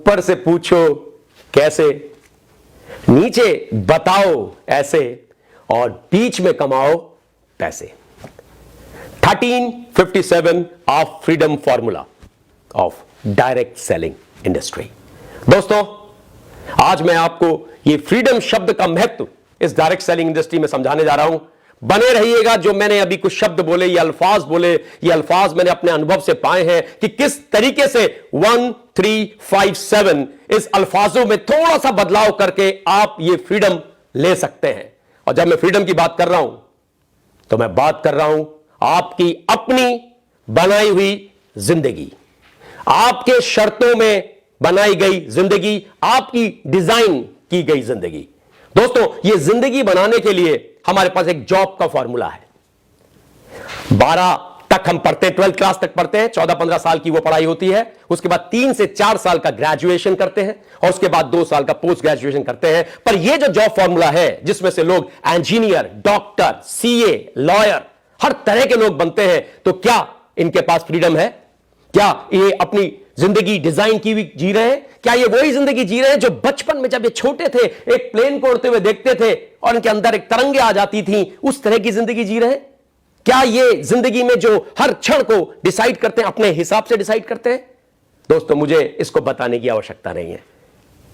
ऊपर से पूछो कैसे, नीचे बताओ ऐसे, और बीच में कमाओ पैसे। 1357 of freedom formula of direct selling industry. दोस्तों, आज मैं आपको ये फ्रीडम शब्द का महत्व इस डायरेक्ट सेलिंग इंडस्ट्री में समझाने जा रहा हूं। बने रहिएगा। जो मैंने अभी कुछ शब्द बोले, ये अल्फाज बोले, ये अल्फाज मैंने अपने अनुभव से पाए हैं कि किस तरीके से 1357 इस अल्फाजों में थोड़ा सा बदलाव करके आप ये फ्रीडम ले सकते हैं। और जब मैं फ्रीडम की बात कर रहा हूं तो मैं बात कर रहा हूं आपकी अपनी बनाई हुई जिंदगी, आपके शर्तों में बनाई गई जिंदगी, आपकी डिजाइन की गई जिंदगी। दोस्तों, ये जिंदगी बनाने के लिए हमारे पास एक जॉब का फॉर्मूला है। 12 तक हम पढ़ते हैं, 12th क्लास तक पढ़ते हैं, 14-15 साल की वो पढ़ाई होती है। उसके बाद 3 से 4 साल का ग्रेजुएशन करते हैं और उसके बाद 2 साल का पोस्ट ग्रेजुएशन करते हैं। पर ये जो जॉब फॉर्मूला है, जिसमें से लोग इंजीनियर, डॉक्टर, सीए, लॉयर, हर तरह के लोग बनते हैं, तो क्या इनके पास फ्रीडम है? क्या ये अपनी जिंदगी डिजाइन की हुई जी रहे हैं? क्या ये वही जिंदगी जी रहे हैं जो बचपन में जब ये छोटे थे एक प्लेन को उड़ते हुए देखते थे और इनके अंदर एक तरंगे आ जाती थी, उस तरह की जिंदगी जी रहे हैं? क्या ये जिंदगी में जो हर क्षण को डिसाइड करते हैं अपने हिसाब से डिसाइड करते हैं? दोस्तों, मुझे इसको बताने की आवश्यकता नहीं है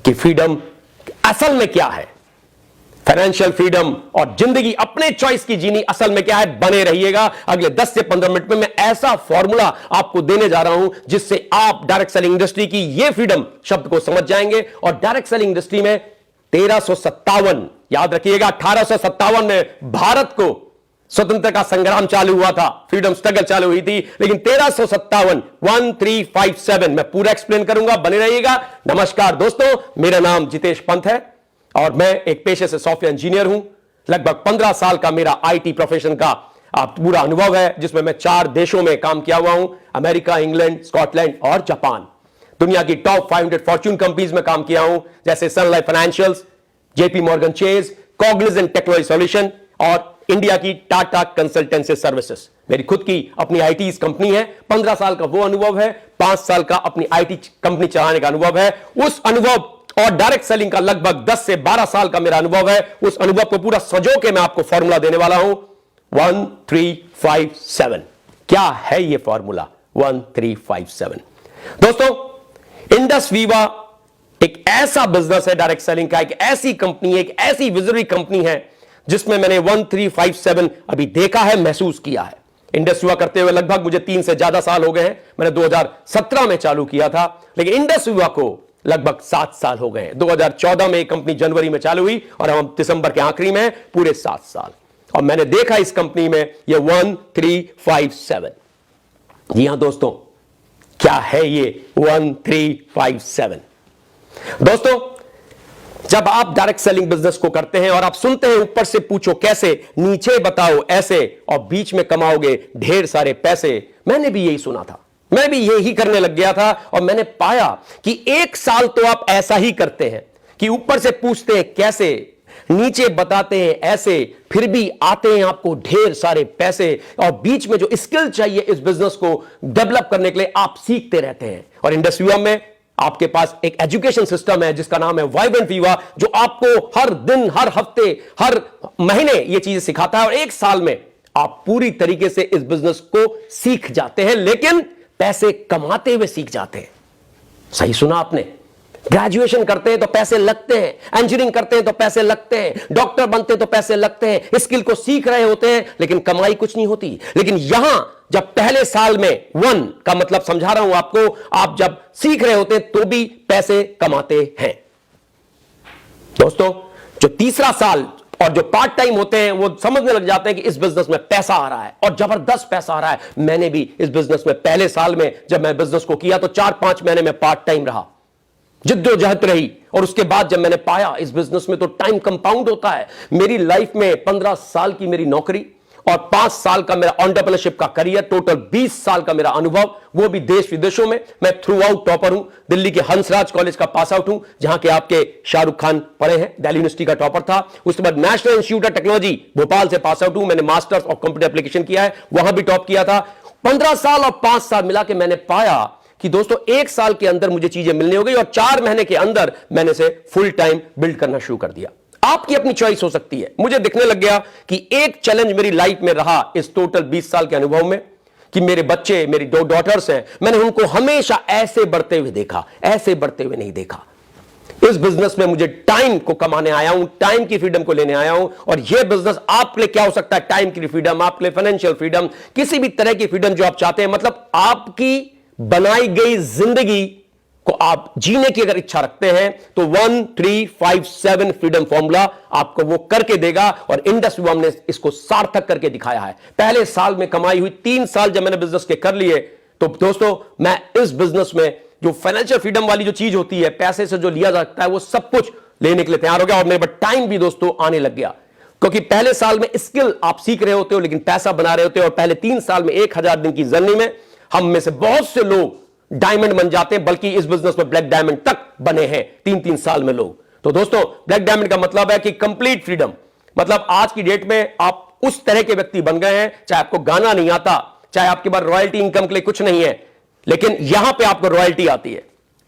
कि फ्रीडम असल में क्या है। फाइनेंशियल फ्रीडम और जिंदगी अपने चॉइस की जीनी असल में क्या है, बने रहिएगा। अगले 10 से 15 मिनट में मैं ऐसा फॉर्मूला आपको देने जा रहा हूं जिससे आप डायरेक्ट सेलिंग इंडस्ट्री की ये फ्रीडम शब्द को समझ जाएंगे। और डायरेक्ट सेलिंग इंडस्ट्री में 1357, याद रखिएगा, 1857 में भारत को स्वतंत्रता का संग्राम चालू हुआ था, फ्रीडम स्ट्रगल चालू हुई थी। लेकिन 1357 1357 मैं पूरा एक्सप्लेन करूंगा, बने रहिएगा। नमस्कार दोस्तों, मेरा नाम जितेश पंत है और मैं एक पेशे से सॉफ्टवेयर इंजीनियर हूं। लगभग 15 साल का मेरा आईटी प्रोफेशन का पूरा अनुभव है, जिसमें मैं 4 देशों में काम किया हुआ हूं, अमेरिका, इंग्लैंड, स्कॉटलैंड और जापान। दुनिया की टॉप 500 फॉर्च्यून कंपनीज में काम किया हूं, जैसे Sun Life Financials, JP Morgan Chase, Cognizant technology solution और इंडिया की टाटा कंसल्टेंसी सर्विसेज। मेरी खुद की अपनी आईटी कंपनी है। 15 साल का वो अनुभव है, 5 साल का अपनी आईटी कंपनी चलाने का अनुभव है। उस अनुभव और डायरेक्ट सेलिंग का लगभग 10 से 12 साल का मेरा अनुभव है। उस अनुभव को पूरा संजो के मैं आपको फॉर्मूला देने वाला हूं 1357। क्या है ये फॉर्मूला 1357? दोस्तों, इंडस वीवा एक ऐसा बिजनेस है डायरेक्ट सेलिंग का, एक ऐसी कंपनी, एक ऐसी विजनरी कंपनी है जिसमें मैंने 1357 अभी देखा है, महसूस किया है। इंडस वीवा करते हुए लगभग मुझे 3 से ज्यादा साल हो गए हैं। मैंने 2017 में चालू किया था, लेकिन इंडस वीवा को लगभग 7 साल हो गए हैं। 2014 में कंपनी जनवरी में चालू हुई और हम दिसंबर के आखिरी में पूरे 7 साल। और मैंने देखा इस कंपनी में ये 1357। जी हां दोस्तों, क्या है ये 1357? दोस्तों, जब आप डायरेक्ट सेलिंग बिजनेस को करते हैं और आप सुनते हैं ऊपर से पूछो कैसे, नीचे बताओ ऐसे, और बीच में कमाओगे ढेर सारे पैसे, मैंने भी यही सुना था, मैं भी यही करने लग गया था। और मैंने पाया कि 1 साल तो आप ऐसा ही करते हैं कि ऊपर से पूछते हैं कैसे, नीचे बताते हैं ऐसे, फिर भी आते हैं आपको ढेर सारे पैसे। और बीच में जो स्किल चाहिए इस बिजनेस को डेवलप करने के लिए आप सीखते रहते हैं। और इंडस वीवा में आपके पास एक एजुकेशन सिस्टम है जिसका नाम है वाइब्रेंट वीवा, जो आपको हर दिन, हर हफ्ते, हर महीने ये चीजें सिखाता है। और 1 साल में आप पूरी तरीके से इस बिजनेस को सीख जाते हैं, लेकिन पैसे कमाते हुए सीख जाते हैं। सही सुना आपने। ग्रेजुएशन करते हैं तो पैसे लगते हैं, इंजीनियरिंग करते हैं तो पैसे लगते हैं, डॉक्टर बनते हैं तो पैसे लगते हैं, स्किल को सीख रहे होते हैं, लेकिन कमाई कुछ नहीं होती। लेकिन यहां जब पहले साल में 1 का मतलब समझा रहा हूं आपको, आप जब सीख रहे होते हैं तो भी पैसे कमाते हैं। दोस्तों, जो तीसरा साल और जो पार्ट टाइम होते हैं वो समझने लग जाते हैं कि इस बिजनेस में पैसा आ रहा है और जबरदस्त पैसा आ रहा है। मैंने भी इस बिजनेस में पहले साल में जब मैं बिजनेस को किया तो 4-5 महीने में पार्ट टाइम रहा, जिद्दोजहद रही। और उसके बाद जब मैंने पाया इस बिजनेस में तो टाइम कंपाउंड होता है। मेरी लाइफ में 15 साल की मेरी नौकरी और 5 साल का मेरा एंटरप्रेन्योरशिप का करियर, टोटल 20 साल का मेरा अनुभव, वो भी देश विदेशों में। मैं थ्रू आउट टॉपर हूं, दिल्ली के हंसराज कॉलेज का पास आउट हूं, जहां के आपके शाहरुख खान पढ़े हैं, दिल्ली यूनिवर्सिटी का टॉपर था। उसके बाद national institute of technology Bhopal से पास आउट हूं, मैंने मास्टर्स ऑफ कंप्यूटर एप्लीकेशन किया है, वहां भी टॉप किया था। 15 साल और 5 साल मिला के मैंने पाया कि दोस्तों 1 साल के अंदर मुझे चीजें मिलनी हो गई और 4 महीने के अंदर मैंने इसे फुल टाइम बिल्ड करना शुरू कर दिया। आपकी अपनी चॉइस हो सकती है। मुझे दिखने लग गया कि एक चैलेंज मेरी लाइफ में रहा इस टोटल 20 साल के अनुभव में कि मेरे बच्चे, मेरी 2 डॉटर्स हैं, मैंने उनको हमेशा ऐसे बढ़ते हुए देखा, ऐसे बढ़ते हुए नहीं देखा। इस बिजनेस में मुझे टाइम को कमाने आया हूं, टाइम की फ्रीडम को लेने आया हूं। और यह बिजनेस आपके लिए क्या हो सकता है? टाइम की फ्रीडम, आपके लिए फाइनेंशियल फ्रीडम, किसी भी तरह की फ्रीडम जो आप चाहते हैं, मतलब आपकी बनाई गई जिंदगी को आप जीने की अगर इच्छा रखते हैं तो 1357 फ्रीडम फॉर्मूला आपको वो करके देगा। और इंडस विवा ने इसको सार्थक करके दिखाया है। पहले साल में कमाई हुई 3 साल जब मैंने बिजनेस के कर लिए, तो दोस्तों मैं इस बिजनेस में जो फाइनेंशियल फ्रीडम वाली जो चीज होती है, पैसे से जो लिया जा सकता है, वो सब कुछ लेने के लिए तैयार हो गया। और मेरे पास टाइम भी दोस्तों आने लग गया, क्योंकि पहले साल में स्किल आप सीख रहे होते हो लेकिन पैसा बना रहे होते हो। और पहले 3 साल में 1000 दिन की जर्नी में हम में से बहुत से लोग डायमंड बन जाते हैं, बल्कि इस बिजनेस में ब्लैक डायमंड तक बने हैं 3-3 साल में लोग। तो दोस्तों ब्लैक डायमंड का मतलब है कि कंप्लीट फ्रीडम, मतलब आज की डेट में आप उस तरह के व्यक्ति बन गए हैं, चाहे आपको गाना नहीं आता, चाहे आपके पास रॉयल्टी इनकम के लिए कुछ नहीं है, लेकिन यहां पे आपको रॉयल्टी आती है।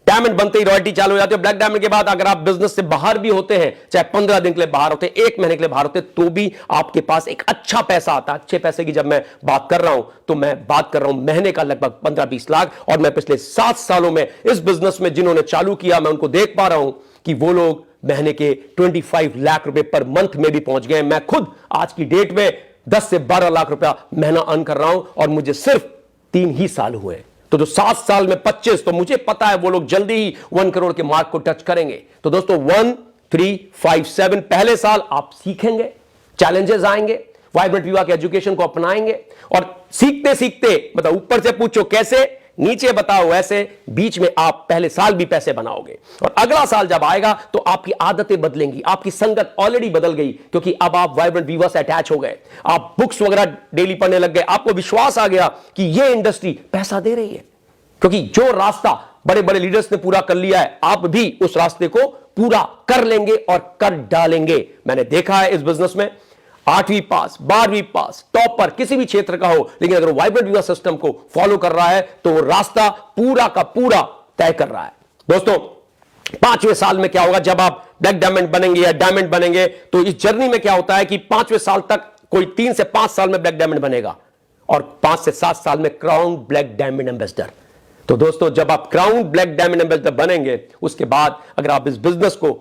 डायमंड बनते ही रॉयल्टी चालू हो जाती है। ब्लैक डायमंड के बाद अगर आप बिजनेस से बाहर भी होते हैं, चाहे 15 दिन के लिए बाहर होते हैं, 1 महीने के लिए बाहर होते हैं, तो भी आपके पास एक अच्छा पैसा आता है। अच्छे पैसे की जब मैं बात कर रहा हूं तो मैं बात कर रहा हूं महीने का लगभग 15-20 लाख। और मैं पिछले 7 सालों में इस बिजनेस में जिन्होंने चालू किया, मैं उनको देख पा रहा हूं कि वो लोग महीने के 25 लाख रुपए पर मंथ में भी पहुंच गए। मैं खुद आज की डेट में 10 से 12 लाख रुपया महीना अर्न कर रहा हूं और मुझे सिर्फ 3 ही साल हुए। तो जो 7 साल में 25, तो मुझे पता है वो लोग जल्दी ही 1 करोड़ के मार्क को टच करेंगे। तो दोस्तों 1357 पहले साल आप सीखेंगे, चैलेंजेस आएंगे, वाइब्रेंट विवा के एजुकेशन को अपनाएंगे और सीखते सीखते, मतलब ऊपर से पूछो कैसे, नीचे बताओ ऐसे, बीच में आप पहले साल भी पैसे बनाओगे। और अगला साल जब आएगा तो आपकी आदतें बदलेंगी, आपकी संगत ऑलरेडी बदल गई, क्योंकि अब आप वाइब्रेंट विवा से अटैच हो गए, आप बुक्स वगैरह डेली पढ़ने लग गए, आपको विश्वास आ गया कि ये इंडस्ट्री पैसा दे रही है। क्योंकि जो रास्ता बड़े बड़े लीडर्स ने पूरा कर लिया है, आप भी उस रास्ते को पूरा कर लेंगे और कर डालेंगे। मैंने देखा है इस बिजनेस में 8वीं पास, 12वीं पास, टॉपर किसी भी क्षेत्र का हो, लेकिन अगर वाइब्रेंट विवा सिस्टम को फॉलो कर रहा है तो वो रास्ता पूरा का पूरा तय कर रहा है। दोस्तों 5वें साल में क्या होगा? जब आप ब्लैक डायमंड बनेंगे या डायमंड बनेंगे, तो इस जर्नी में क्या होता है कि 5वें साल तक कोई 3 से 5 साल में ब्लैक डायमंड बनेगा और 5 से 7 साल में क्राउन ब्लैक डायमंड एम्बेसडर। तो दोस्तों जब आप क्राउन ब्लैक डायमंड एम्बेसडर बनेंगे, उसके बाद अगर आप इस बिजनेस को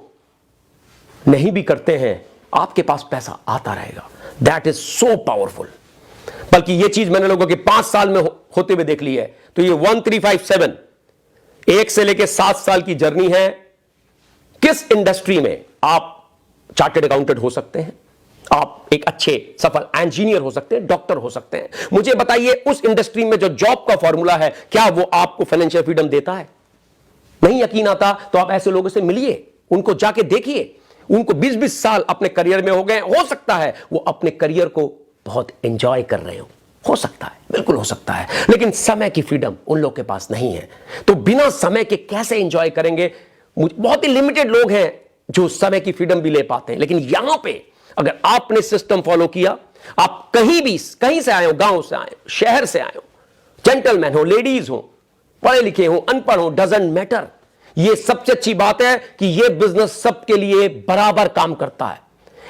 नहीं भी करते हैं, आपके पास पैसा आता रहेगा। That is so powerful. बल्कि यह चीज मैंने लोगों के 5 साल में होते हुए देख ली है। तो ये 1357 1 से लेकर 7 साल की जर्नी है। किस इंडस्ट्री में आप चार्टर्ड अकाउंटेंट हो सकते हैं, आप एक अच्छे सफल इंजीनियर हो सकते हैं, डॉक्टर हो सकते हैं। मुझे बताइए उस इंडस्ट्री में जो जॉब का फॉर्मूला है, क्या वो आपको फाइनेंशियल फ्रीडम देता है? नहीं यकीन आता तो आप ऐसे लोगों से मिलिए, उनको जाके देखिए। उनको 20-20 साल अपने करियर में हो गए, हो सकता है वो अपने करियर को बहुत एंजॉय कर रहे हो सकता है, बिल्कुल हो सकता है, लेकिन समय की फ्रीडम उन लोगों के पास नहीं है। तो बिना समय के कैसे एंजॉय करेंगे? बहुत ही लिमिटेड लोग हैं जो समय की फ्रीडम भी ले पाते हैं। लेकिन यहां पे अगर आपने सिस्टम फॉलो किया, आप कहीं से आए हो, गांव से आए हो, शहर से आए हो, जेंटलमैन हो, लेडीज हो, पढ़े लिखे हो, अनपढ़ हो, डजंट मैटर। ये सबसे अच्छी बात है कि ये बिजनेस सबके लिए बराबर काम करता है।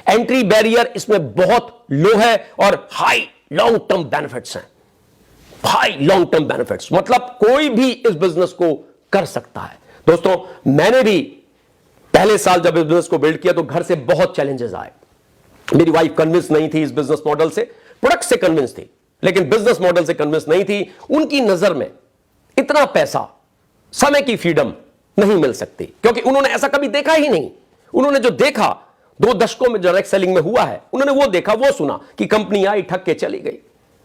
एंट्री बैरियर इसमें बहुत लो है और हाई लॉन्ग टर्म बेनिफिट्स हैं। हाई लॉन्ग टर्म बेनिफिट्स मतलब कोई भी इस बिजनेस को कर सकता है। दोस्तों मैंने भी पहले साल जब इस बिजनेस को बिल्ड किया तो घर से बहुत चैलेंजेस आए। मेरी वाइफ कन्विंस नहीं थी इस बिजनेस मॉडल से, प्रोडक्ट से कन्विंस थी, लेकिन बिजनेस मॉडल से कन्विंस नहीं थी। उनकी नजर में इतना पैसा, समय की फ्रीडम नहीं मिल सकती, क्योंकि उन्होंने ऐसा कभी देखा ही नहीं। उन्होंने जो देखा 2 दशकों में डायरेक्ट सेलिंग में हुआ है, उन्होंने वो देखा, वो सुना कि कंपनी आई, ठग के चली गई।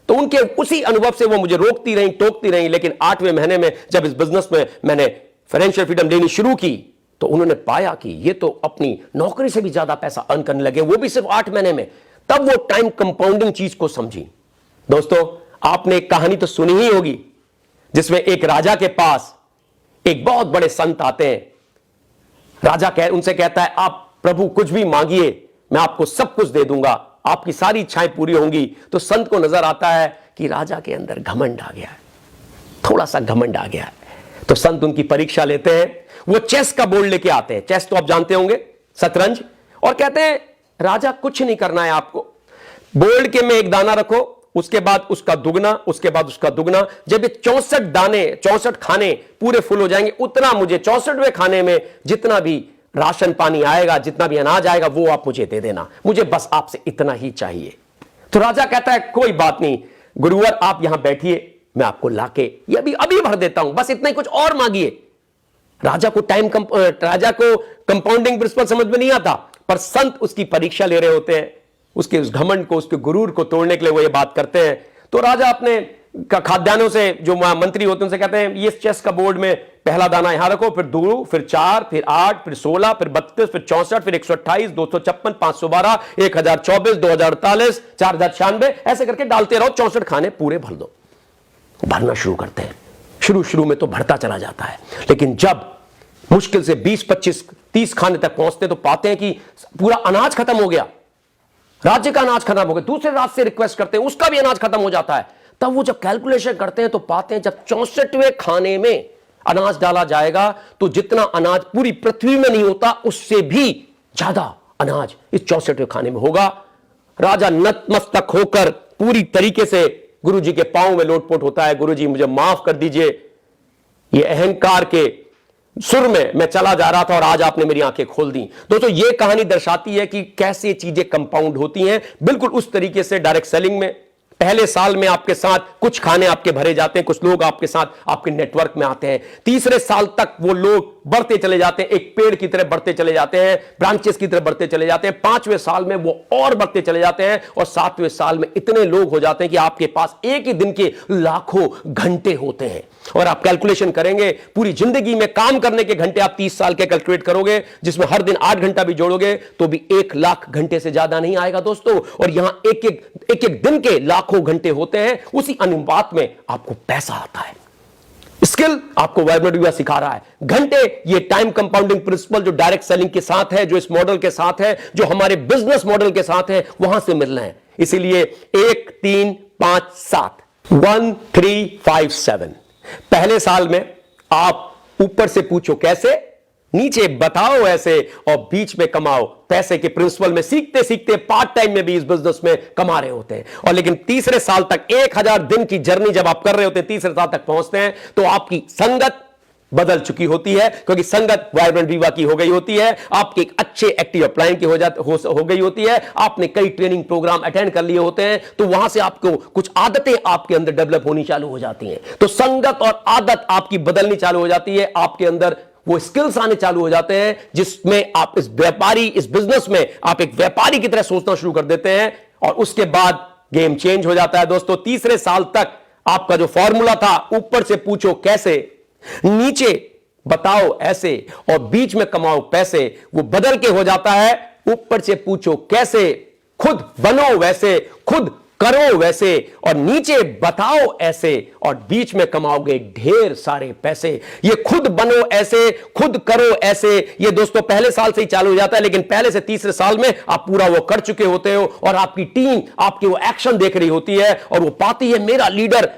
तो उनके उसी अनुभव से वो मुझे रोकती रही, टोकती रही। लेकिन 8वें महीने में जब इस बिजनेस में मैंने फाइनेंशियल फ्रीडम लेनी शुरू की, तो उन्होंने पाया कि ये तो अपनी नौकरी से भी ज्यादा पैसा अर्न करने लगे, वो भी सिर्फ 8 महीने में। तब वो टाइम कंपाउंडिंग चीज को समझी। दोस्तों आपने एक कहानी तो सुनी ही होगी, जिसमें एक राजा के पास एक बहुत बड़े संत आते हैं। राजा उनसे कहता है, आप प्रभु कुछ भी मांगिए, मैं आपको सब कुछ दे दूंगा, आपकी सारी इच्छाएं पूरी होंगी। तो संत को नजर आता है कि राजा के अंदर घमंड आ गया है, थोड़ा सा घमंड आ गया है। तो संत उनकी परीक्षा लेते हैं, वो चेस का बोर्ड लेके आते हैं, चेस तो आप जानते होंगे, शतरंज, और कहते हैं राजा कुछ नहीं करना है आपको, बोर्ड के में एक दाना रखो, उसके बाद उसका दुगना, उसके बाद उसका दुगना, जब ये 64 दाने 64 खाने पूरे फुल हो जाएंगे, उतना मुझे 64वें खाने में जितना भी राशन पानी आएगा, जितना भी अनाज आएगा, वो आप मुझे दे देना, मुझे बस आपसे इतना ही चाहिए। तो राजा कहता है कोई बात नहीं गुरुवर, आप यहां बैठिए, मैं आपको लाके ये अभी भर देता हूं, बस इतना ही, कुछ और मांगिए। राजा को कंपाउंडिंग प्रिंसिपल समझ में नहीं आता, पर संत उसकी परीक्षा ले रहे होते हैं, उसके उस घमंड को, उसके गुरूर को तोड़ने के लिए वो ये बात करते हैं। तो राजा अपने खाद्यान्नों से, जो मंत्री होते हैं उनसे कहते हैं ये चेस का बोर्ड में पहला दाना यहां रखो, फिर 2, फिर 4, फिर 8, फिर 16, फिर 32, फिर 64, फिर 128, 256, 512, 1024, 2048, 4096, ऐसे करके डालते रहो, 64 खाने पूरे भर दो। भरना शुरू करते हैं। शुरू में तो भरता चला जाता है, लेकिन जब मुश्किल से 20, 25, 30 खाने तक पहुंचते तो पाते हैं कि पूरा अनाज खत्म हो गया, राज्य का अनाज खत्म हो गया। दूसरे राज्य से रिक्वेस्ट करते हैं, उसका भी अनाज खत्म हो जाता है। तब वो जब कैलकुलेशन करते हैं तो पाते हैं जब 64वें खाने में अनाज डाला जाएगा तो जितना अनाज पूरी पृथ्वी में नहीं होता, उससे भी ज्यादा अनाज इस 64वें खाने में होगा। राजा नतमस्तक होकर पूरी तरीके से गुरुजी के पांव में लोटपोट होता है, गुरुजी मुझे माफ कर दीजिए, ये अहंकार के सुर में मैं चला जा रहा था और आज आपने मेरी आंखें खोल दी। दोस्तों ये कहानी दर्शाती है कि कैसे चीजें कंपाउंड होती हैं। बिल्कुल उस तरीके से डायरेक्ट सेलिंग में पहले साल में आपके साथ कुछ खाने आपके भरे जाते हैं, कुछ लोग आपके साथ आपके नेटवर्क में आते हैं, तीसरे साल तक वो लोग बढ़ते चले जाते हैं, एक पेड़ की तरह बढ़ते चले जाते हैं, ब्रांचेस की तरह बढ़ते चले जाते हैं, 5वें साल में वो और बढ़ते चले जाते हैं, और 7वें साल में इतने लोग हो जाते हैं कि आपके पास एक ही दिन के लाखों घंटे होते हैं। और आप कैलकुलेशन करेंगे, पूरी जिंदगी में काम करने के घंटे आप 30 साल के कैलकुलेट करोगे, जिसमें हर दिन 8 घंटा भी जोड़ोगे तो भी 1 लाख घंटे से ज्यादा नहीं आएगा दोस्तों। और यहां एक एक दिन के लाखों घंटे होते हैं, उसी अनुपात में आपको पैसा आता है। स्किल आपको वाइब्रेंट वीवा सिखा रहा है, घंटे ये टाइम कंपाउंडिंग प्रिंसिपल जो डायरेक्ट सेलिंग के साथ है, जो इस मॉडल के साथ है, जो हमारे बिजनेस मॉडल के साथ है, वहां से मिल रहे हैं। इसीलिए 1, 3, 5, 7, 1, 3, 5, 7 पहले साल में आप ऊपर से पूछो कैसे, नीचे बताओ ऐसे, और बीच में कमाओ पैसे के प्रिंसिपल में सीखते सीखते पार्ट टाइम में भी इस बिजनेस में कमा रहे होते हैं। और लेकिन तीसरे साल तक 1000 दिन की जर्नी जब आप कर रहे होते हैं, तीसरे साल तक पहुंचते हैं तो आपकी संगत बदल चुकी होती है, क्योंकि संगत वाइब्रेंट वीवा की हो गई होती है, आपके एक अच्छे एक्टिव अपलाइन की हो गई होती है, आपने कई ट्रेनिंग प्रोग्राम अटेंड कर लिए होते हैं, तो वहां से आपको कुछ आदतें आपके अंदर डेवलप होनी चालू हो जाती हैं। तो संगत और आदत आपकी बदलनी चालू हो जाती है, आपके अंदर वो स्किल्स आने चालू हो जाते हैं, जिसमें आप इस बिजनेस में आप एक व्यापारी की तरह सोचना शुरू कर देते हैं, और उसके बाद गेम चेंज हो जाता है दोस्तों। तीसरे साल तक आपका जो फॉर्मूला था, ऊपर से पूछो कैसे, नीचे बताओ ऐसे, और बीच में कमाओ पैसे, वो बदल के हो जाता है ऊपर से पूछो कैसे, खुद बनो वैसे, खुद करो वैसे, और नीचे बताओ ऐसे, और बीच में कमाओगे ढेर सारे पैसे। ये खुद बनो ऐसे, खुद करो ऐसे, ये दोस्तों पहले साल से ही चालू हो जाता है, लेकिन पहले से तीसरे साल में आप पूरा वो कर चुके होते हो, और आपकी टीम आपके वो एक्शन देख रही होती है, और वो पाती है मेरा लीडर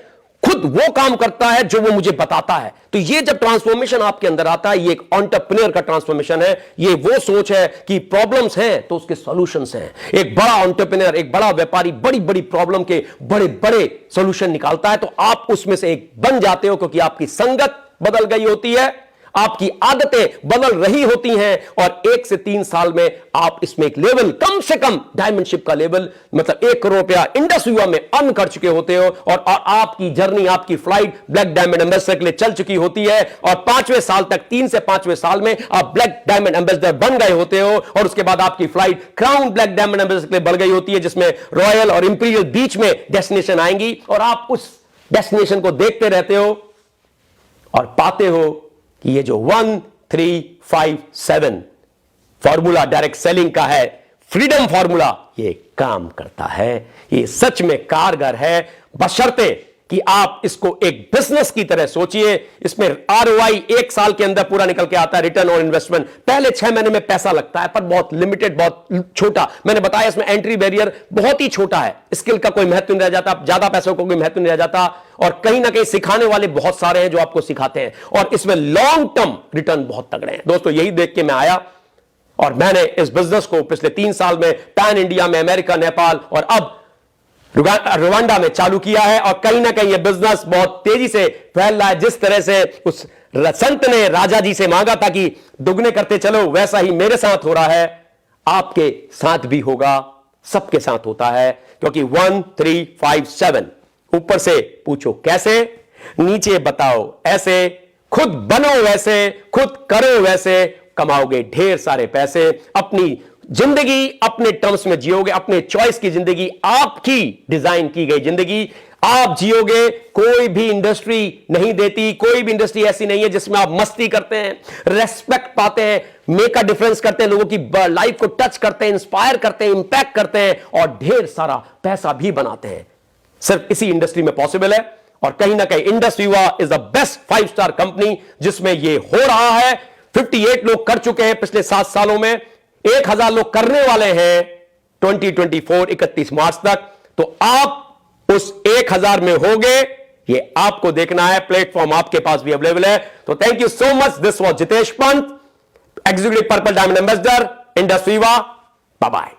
खुद वो काम करता है जो वो मुझे बताता है। तो ये जब ट्रांसफॉर्मेशन आपके अंदर आता है, ये एक एंटरप्रेन्योर का ट्रांसफॉर्मेशन है। ये वो सोच है कि प्रॉब्लम्स हैं तो उसके सॉल्यूशंस हैं। एक बड़ा एंटरप्रेन्योर, एक बड़ा व्यापारी बड़ी बड़ी प्रॉब्लम के बड़े बड़े सॉल्यूशन निकालता है, तो आप उसमें से एक बन जाते हो, क्योंकि आपकी संगत बदल गई होती है, आपकी आदतें बदल रही होती हैं, और 1 से 3 साल में आप इसमें एक लेवल, कम से कम डायमंडशिप का लेवल, मतलब 1 करोड़ रुपया इंडस वीवा में अर्न कर चुके होते हो, और आपकी जर्नी, आपकी फ्लाइट ब्लैक डायमंड एम्बेसडर के लिए चल चुकी होती है, और 5वें साल तक, 3 से 5वें साल में आप ब्लैक डायमंड एम्बेसडर बन गए होते हो, और उसके बाद आपकी flight crown black diamond ambassador के लिए बढ़ गई होती है, जिसमें रॉयल और इंपीरियल बीच में डेस्टिनेशन आएंगी, और आप उस डेस्टिनेशन को देखते रहते हो और पाते हो कि ये जो 1, 3, 5, 7 फॉर्मूला डायरेक्ट सेलिंग का है, फ्रीडम फॉर्मूला, ये काम करता है, ये सच में कारगर है, बशर्ते कि आप इसको एक बिजनेस की तरह सोचिए। इसमें आरओआई 1 साल के अंदर पूरा निकल के आता है, रिटर्न ऑन इन्वेस्टमेंट। पहले 6 महीने में पैसा लगता है, पर बहुत लिमिटेड, बहुत छोटा। मैंने बताया इसमें एंट्री बैरियर बहुत ही छोटा है, स्किल का कोई महत्व नहीं रह जाता, ज्यादा पैसों को कोई महत्व नहीं रह जाता, और कहीं ना कहीं सिखाने वाले बहुत सारे हैं जो आपको सिखाते हैं, और इसमें लॉन्ग टर्म रिटर्न बहुत तगड़े हैं। दोस्तों यही देख के मैं आया और मैंने इस बिजनेस को पिछले 3 साल में पैन इंडिया में, अमेरिका, नेपाल और अब रुवांडा में चालू किया है, और कहीं ना कहीं यह बिजनेस बहुत तेजी से फैल रहा है। जिस तरह से उस संत ने राजा जी से मांगा था कि दुगने करते चलो, वैसा ही मेरे साथ हो रहा है, आपके साथ भी होगा, सबके साथ होता है, क्योंकि 1 3 5 7 ऊपर से पूछो कैसे, नीचे बताओ ऐसे, खुद बनो वैसे, खुद करो वैसे, कमाओगे ढेर सारे पैसे, अपनी जिंदगी अपने टर्म्स में जियोगे, अपने चॉइस की जिंदगी, आपकी डिजाइन की गई जिंदगी आप जियोगे। कोई भी इंडस्ट्री नहीं देती, कोई भी इंडस्ट्री ऐसी नहीं है जिसमें आप मस्ती करते हैं, रेस्पेक्ट पाते हैं, मेक अ डिफरेंस करते हैं, लोगों की लाइफ को टच करते हैं, इंस्पायर करते हैं, इंपैक्ट करते हैं, और ढेर सारा पैसा भी बनाते हैं। सिर्फ इसी इंडस्ट्री में पॉसिबल है, और कहीं ना कहीं Indus Viva is the best 5 star company जिसमें यह हो रहा है। 58 लोग कर चुके हैं पिछले 7 सालों में, 1000 लोग करने वाले हैं 2024 31 मार्च तक। तो आप उस 1000 में होंगे, ये आपको देखना है, प्लेटफॉर्म आपके पास भी अवेलेबल है। तो thank you so much. This was Jitesh Pant, executive purple diamond ambassador, Indus Viva. Bye bye.